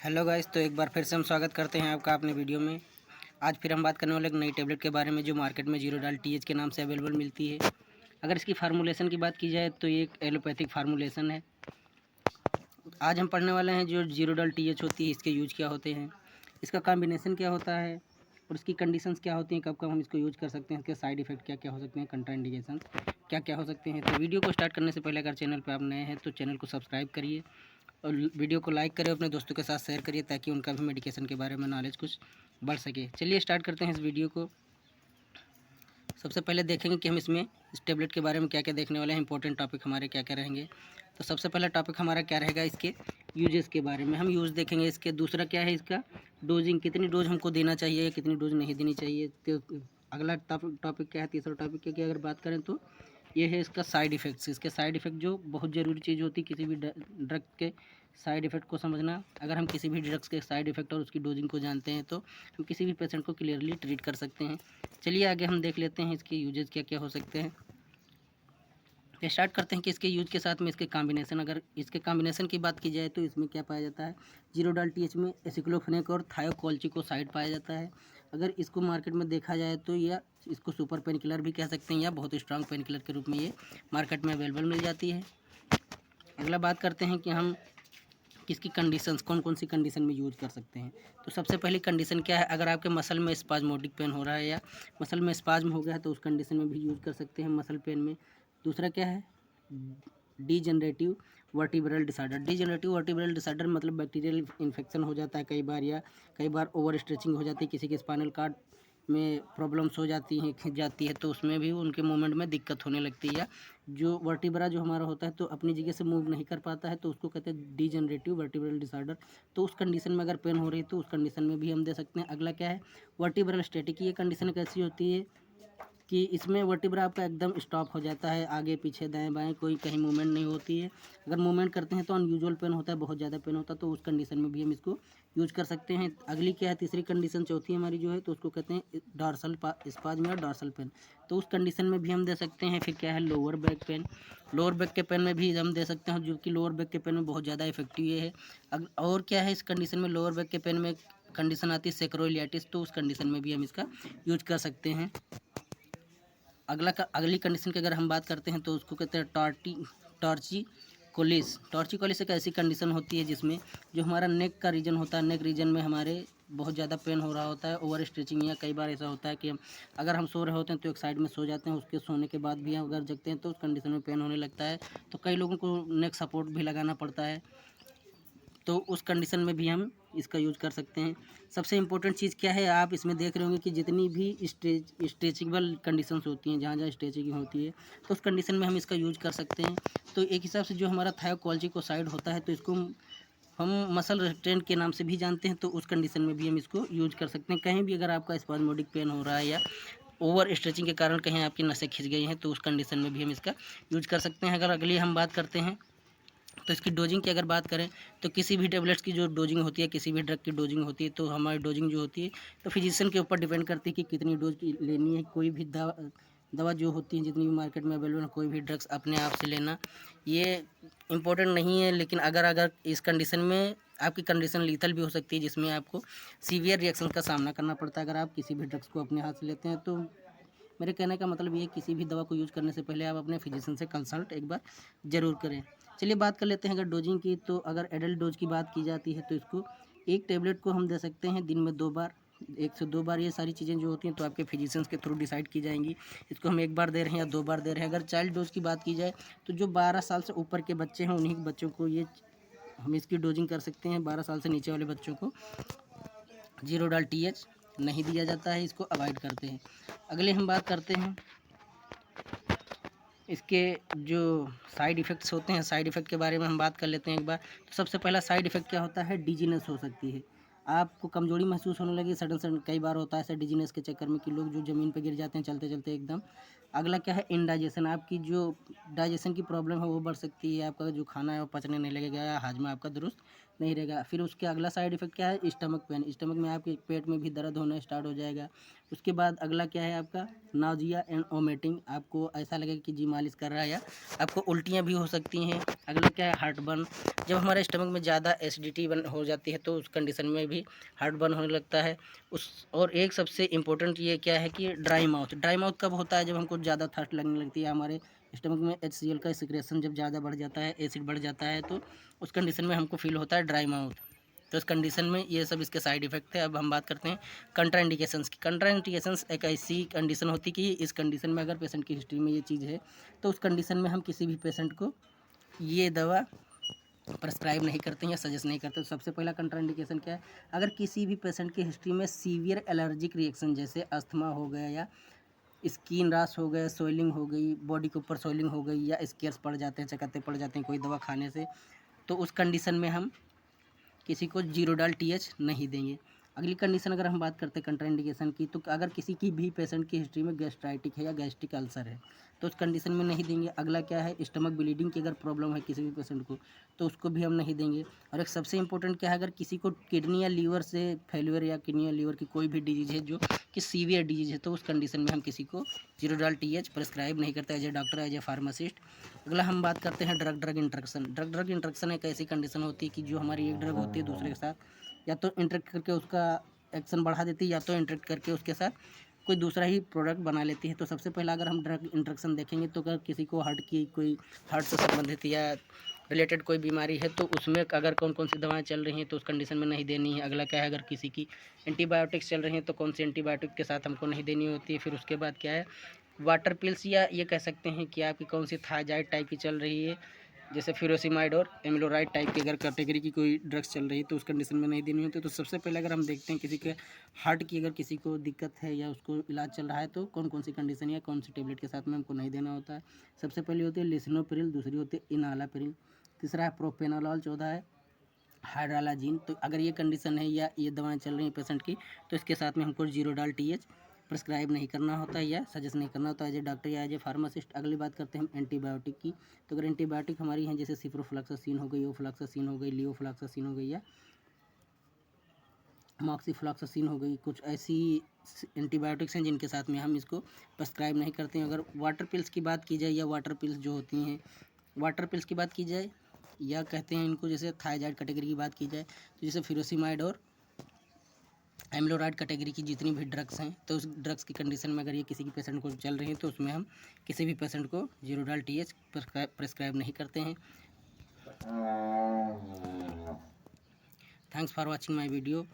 Hello guys, तो एक बार फिर से हम स्वागत करते हैं आपका अपने वीडियो में। आज फिर हम बात करने वाले एक नई टैबलेट के बारे में जो मार्केट में जीरोडाल टीएच के नाम से अवेलेबल मिलती है। अगर इसकी फार्मूलेशन की बात की जाए तो ये एक एलोपैथिक फार्मूलेशन है। आज हम पढ़ने वाले हैं जो जीरोडाल टीएच होती है, इसके यूज क्या होते हैं, इसका कॉम्बिनेशन क्या होता है और इसकी कंडीशंस क्या होती हैं, कब कब हम इसको यूज कर सकते हैं, इसके साइड इफेक्ट क्या क्या हो सकते हैं, कंट्राइंडिकेशन क्या क्या हो सकते हैं। तो वीडियो को स्टार्ट करने से पहले अगर चैनल पर आप नए हैं तो चैनल को सब्सक्राइब करिए और वीडियो को लाइक करें, अपने दोस्तों के साथ शेयर करिए ताकि उनका भी मेडिकेशन के बारे में नॉलेज कुछ बढ़ सके। चलिए स्टार्ट करते हैं इस वीडियो को। सबसे पहले देखेंगे कि हम इसमें इस टेबलेट के बारे में क्या क्या देखने वाले हैं, इंपॉर्टेंट टॉपिक हमारे क्या क्या रहेंगे। तो सबसे पहला टॉपिक हमारा क्या रहेगा, इसके यूजेस के बारे में हम यूज़ देखेंगे। इसके दूसरा क्या है, इसका डोजिंग, कितनी डोज हमको देना चाहिए या कितनी डोज नहीं देनी चाहिए। तो अगला टॉपिक क्या है, तीसरा टॉपिक की अगर बात करें तो ये है इसका साइड इफ़ेक्ट्स। इसके साइड इफ़ेक्ट जो बहुत ज़रूरी चीज़ होती है किसी भी ड्रग के साइड इफ़ेक्ट को समझना। अगर हम किसी भी ड्रग्स के साइड इफ़ेक्ट और उसकी डोजिंग को जानते हैं तो हम किसी भी पेशेंट को क्लियरली ट्रीट कर सकते हैं। चलिए आगे हम देख लेते हैं इसके यूजेस क्या क्या हो सकते हैं। तो स्टार्ट करते हैं कि इसके यूज के साथ में इसके कॉम्बिनेशन। अगर इसके कॉम्बिनेशन की बात की जाए तो इसमें क्या पाया जाता है, जीरोडाल टीएच में एसिक्लोफेनेक और थायोकोल्चिकोसाइड पाया जाता है। अगर इसको मार्केट में देखा जाए तो या इसको सुपर पेन किलर भी कह सकते हैं या बहुत स्ट्रांग पेन किलर के रूप में ये मार्केट में अवेलेबल मिल जाती है। अगला बात करते हैं कि हम किसकी कंडीशंस, कौन कौन सी कंडीशन में यूज कर सकते हैं। तो सबसे पहली कंडीशन क्या है, अगर आपके मसल में स्पाज्मोडिक पेन हो रहा है या मसल में स्पाज्म हो गया है तो उस कंडीशन में भी यूज कर सकते हैं मसल पेन में। दूसरा क्या है, degenerative vertebral disorder. Degenerative vertebral disorder मतलब बैक्टीरियल इन्फेक्शन हो जाता है कई बार, या कई बार ओवर स्ट्रेचिंग हो जाती है, किसी के स्पाइनल कार्ड में प्रॉब्लम्स हो जाती हैं, खिंच जाती है, तो उसमें भी उनके मूवमेंट में दिक्कत होने लगती है। या जो वर्टिब्रा जो हमारा होता है तो अपनी जगह से मूव नहीं कर पाता है तो उसको कहते हैं डीजनरेटिव वर्टिब्रल डिसऑर्डर। तो उस कंडीशन में अगर पेन हो रही है तो उस कंडीशन में भी हम दे सकते हैं। अगला क्या है, वर्टिब्रल स्टैटिक। ये कंडीशन कैसी होती है कि इसमें वर्टिब्रा आपका एकदम स्टॉप हो जाता है, आगे पीछे दाएं बाएं कोई कहीं मूवमेंट नहीं होती है। अगर मूवमेंट करते हैं तो अनयूजुअल पेन होता है, बहुत ज़्यादा पेन होता है, तो उस कंडीशन में भी हम इसको यूज कर सकते हैं। अगली क्या है, तीसरी कंडीशन, चौथी हमारी जो है तो उसको कहते हैं डॉर्सल स्पाज्म या डॉर्सल पेन। तो उस कंडीशन में भी हम दे सकते हैं। फिर क्या है, lower back pain. Lower back के पेन में भी हम दे सकते हैं, जो कि लोअर बैक के पेन में बहुत ज़्यादा इफेक्टिव ये है। और क्या है, इस कंडीशन में लोअर बैक के पेन में कंडीशन आती है सेक्रोइलिटिस, तो उस कंडीशन में भी हम इसका यूज कर सकते हैं। अगली कंडीशन की अगर हम बात करते हैं तो उसको कहते हैं टॉर्चिकोलिस। टॉर्चिकोलिस एक ऐसी कंडीशन होती है जिसमें जो हमारा नेक का रीजन होता है, नेक रीजन में हमारे बहुत ज़्यादा पेन हो रहा होता है, ओवर स्ट्रेचिंग, या कई बार ऐसा होता है कि हम अगर हम सो रहे होते हैं तो एक साइड में सो जाते हैं, उसके सोने के बाद भी हम अगर जगते हैं तो उस कंडीशन में पेन होने लगता है, तो कई लोगों को नेक सपोर्ट भी लगाना पड़ता है, तो उस कंडीशन में भी हम इसका यूज़ कर सकते हैं। सबसे इम्पोर्टेंट चीज़ क्या है, आप इसमें देख रहे होंगे कि जितनी भी स्ट्रेचेबल कंडीशंस होती हैं, जहाँ जहाँ स्ट्रेचिंग होती है तो उस कंडीशन में हम इसका यूज़ कर सकते हैं। तो एक हिसाब से जो हमारा थायोकोल्चिकोसाइड होता है तो इसको हम मसल रेस्ट्रेंट के नाम से भी जानते हैं, तो उस कंडीशन में भी हम इसको यूज कर सकते हैं। कहीं भी अगर आपका स्पाज्मोडिक पेन हो रहा है या ओवर स्ट्रेचिंग के कारण कहीं आपकी नसें खिंच गई हैं तो उस कंडीशन में भी हम इसका यूज कर सकते हैं। अगर अगली हम बात करते हैं तो इसकी डोजिंग की अगर बात करें तो किसी भी टेबलेट्स की जो डोजिंग होती है, किसी भी ड्रग की डोजिंग होती है, तो हमारी डोजिंग जो होती है तो फिजिशियन के ऊपर डिपेंड करती है कि कितनी डोज की लेनी है। कोई भी दवा जो होती है, जितनी भी मार्केट में अवेलेबल है, कोई भी ड्रग्स अपने आप से लेना ये इम्पोर्टेंट नहीं है। लेकिन अगर इस कंडीशन में आपकी कंडीशन लीथल भी हो सकती है, जिसमें आपको सीवियर रिएक्शन का सामना करना पड़ता है अगर आप किसी भी ड्रग्स को अपने हाथ से लेते हैं। तो मेरे कहने का मतलब ये है, किसी भी दवा को यूज़ करने से पहले आप अपने फिजिशियन से कंसल्ट एक बार ज़रूर करें। चलिए बात कर लेते हैं अगर डोजिंग की, तो अगर एडल्ट डोज की बात की जाती है तो इसको एक टेबलेट को हम दे सकते हैं दिन में 2 बार, 1 से 2 बार। ये सारी चीज़ें जो होती हैं तो आपके फिजिशियंस के थ्रू डिसाइड की जाएंगी, इसको हम 1 बार दे रहे हैं या 2 बार दे रहे हैं। अगर चाइल्ड डोज की बात की जाए तो जो 12 साल से ऊपर के बच्चे हैं उन्हीं बच्चों को ये हम इसकी डोजिंग कर सकते हैं। 12 साल से नीचे वाले बच्चों को जीरोडाल टीएच नहीं दिया जाता है, इसको अवॉइड करते हैं। अगले हम बात करते हैं इसके जो साइड इफ़ेक्ट्स होते हैं, साइड इफ़ेक्ट के बारे में हम बात कर लेते हैं एक बार। तो सबसे पहला साइड इफ़ेक्ट क्या होता है, डिजीनेस हो सकती है। आपको कमज़ोरी महसूस होने लगी सडन सडन, कई बार होता है ऐसा डिजीनेस के चक्कर में कि लोग जो ज़मीन पे गिर जाते हैं चलते चलते एकदम। अगला क्या है, इनडाइजेशन। आपकी जो डाइजेशन की प्रॉब्लम है वो बढ़ सकती है, आपका जो खाना है वो पचने नहीं लगेगा या हाजमा आपका दुरुस्त नहीं रहेगा। फिर उसके अगला साइड इफेक्ट क्या है, स्टमक पेन। स्टमक में आपके पेट में भी दर्द होना स्टार्ट हो जाएगा। उसके बाद अगला क्या है आपका नाउजिया एंड वोमिटिंग, आपको ऐसा लगेगा कि जी मालिश कर रहा है, या आपको उल्टियाँ भी हो सकती हैं। अगला क्या है हार्ट बर्न, जब हमारे स्टमक में ज़्यादा एसिडिटी बन हो जाती है तो उस कंडीशन में भी हार्ट बर्न होने लगता है। उस और एक सबसे इम्पोर्टेंट ये क्या है कि ड्राई माउथ। ड्राई माउथ कब होता है, जब हमको ज़्यादा थर्स्ट लगने लगती है, हमारे स्टमक में HCl का सिक्रेशन जब ज़्यादा बढ़ जाता है, एसिड बढ़ जाता है, तो उस कंडीशन में हमको फील होता है ड्राई माउथ। तो इस कंडीशन में ये सब इसके साइड इफेक्ट है। अब हम बात करते हैं कंट्राइंडिकेशंस की। कंट्राइंडिकेशंस एक ऐसी कंडीशन होती है कि इस कंडीशन में अगर पेशेंट की हिस्ट्री में ये चीज़ है तो उस कंडीशन में हम किसी भी पेशेंट को ये दवा प्रेस्क्राइब नहीं करते हैं या सजेस्ट नहीं करते। तो सबसे पहला कंट्राइंडिकेशन क्या है, अगर किसी भी पेशेंट की हिस्ट्री में सीवियर एलर्जिक रिएक्शन जैसे अस्थमा हो गया, या स्किन रैश हो गया, सोइलिंग हो गई, बॉडी के ऊपर सोइलिंग हो गई, या स्केर्स पड़ जाते हैं, चकत्ते पड़ जाते हैं कोई दवा खाने से, तो उस कंडीशन में हम किसी को जीरोडाल TH नहीं देंगे। अगली कंडीशन अगर हम बात करते हैं कंट्राइंडिकेशन की, तो अगर किसी की भी पेशेंट की हिस्ट्री में गैस्ट्राइटिक है या गैस्ट्रिक अल्सर है तो उस कंडीशन में नहीं देंगे। अगला क्या है स्टमक ब्लीडिंग की अगर प्रॉब्लम है किसी भी पेशेंट को तो उसको भी हम नहीं देंगे। और एक सबसे इंपॉर्टेंट क्या है, अगर किसी को किडनी या लीवर से फेल्यूर या किडनी या लीवर की कोई भी डिजीज है जो कि सीवियर डिजीज है, तो उस कंडीशन में हम किसी को जीरोडाल TH प्रेस्क्राइब नहीं करते as a doctor, as a pharmacist. अगला हम बात करते हैं drug drug interaction. Drug drug interaction एक ऐसी कंडीशन होती है कि जो हमारी एक ड्रग होती है दूसरे के साथ या तो इंटरेक्ट करके उसका एक्शन बढ़ा देती है, या तो इंटरेक्ट करके उसके साथ कोई दूसरा ही प्रोडक्ट बना लेती है। तो सबसे पहला अगर हम ड्रग इंट्रैक्शन देखेंगे तो अगर किसी को हार्ट से संबंधित या रिलेटेड कोई बीमारी है तो उसमें अगर कौन कौन सी दवाएं चल रही हैं तो उस कंडीशन में नहीं देनी है। अगला क्या है, अगर किसी की एंटीबायोटिक्स चल रही हैं तो कौन सी एंटीबायोटिक के साथ हमको नहीं देनी होती है। फिर उसके बाद क्या है वाटर पिल्स, या ये कह सकते हैं कि आपकी कौन सी थायजाइड टाइप की चल रही है, जैसे फ्यूरोसिमाइड और एमिलोराइड टाइप की अगर कैटेगरी की कोई ड्रग्स चल रही है तो उस कंडीशन में नहीं देनी होती। तो सबसे पहले अगर हम देखते हैं किसी के हार्ट की अगर किसी को दिक्कत है या उसको इलाज चल रहा है तो कौन कौन सी कंडीशन या कौन सी टेबलेट के साथ में हमको नहीं देना होता है। सबसे पहले होती है लिसिनोप्रिल, दूसरी होती है इनालाप्रिल, तीसरा है प्रोपेनोलॉल, चौथा है हाइड्रालाजीन। तो अगर ये कंडीशन है या ये दवाएं चल रही हैं पेशेंट की तो इसके साथ में हमको जीरोडाल TH प्रिस्क्राइब नहीं करना होता है या सजेस्ट नहीं करना होता है एज ए डॉक्टर या एज ए फार्मासिस्ट। अगली बात करते हैं हम एंटीबायोटिक की। तो अगर एंटीबायोटिक हमारी हैं जैसे सिप्रोफ्लॉक्सासिन हो गई, ओफ्लॉक्सासिन हो गई, लियोफ्लॉक्सासिन हो गई, या मॉक्सिफ्लॉक्सासिन हो गई, कुछ ऐसी एंटीबायोटिक्स हैं जिनके साथ में हम इसको प्रिस्क्राइब नहीं करते हैं। अगर वाटर पिल्स की बात की जाए या वाटर पिल्स जो होती हैं वाटर पिल्स की बात की जाए या कहते हैं इनको जैसे थायजाइड कैटेगरी की बात की जाए तो जैसे फ्यूरोसिमाइड और एमिलोराइड कैटेगरी की जितनी भी ड्रग्स हैं तो उस ड्रग्स की कंडीशन में अगर ये किसी की पेशेंट को चल रही है तो उसमें हम किसी भी पेशेंट को जीरोडाल TH प्रिस्क्राइब नहीं करते हैं। Thanks for watching my video.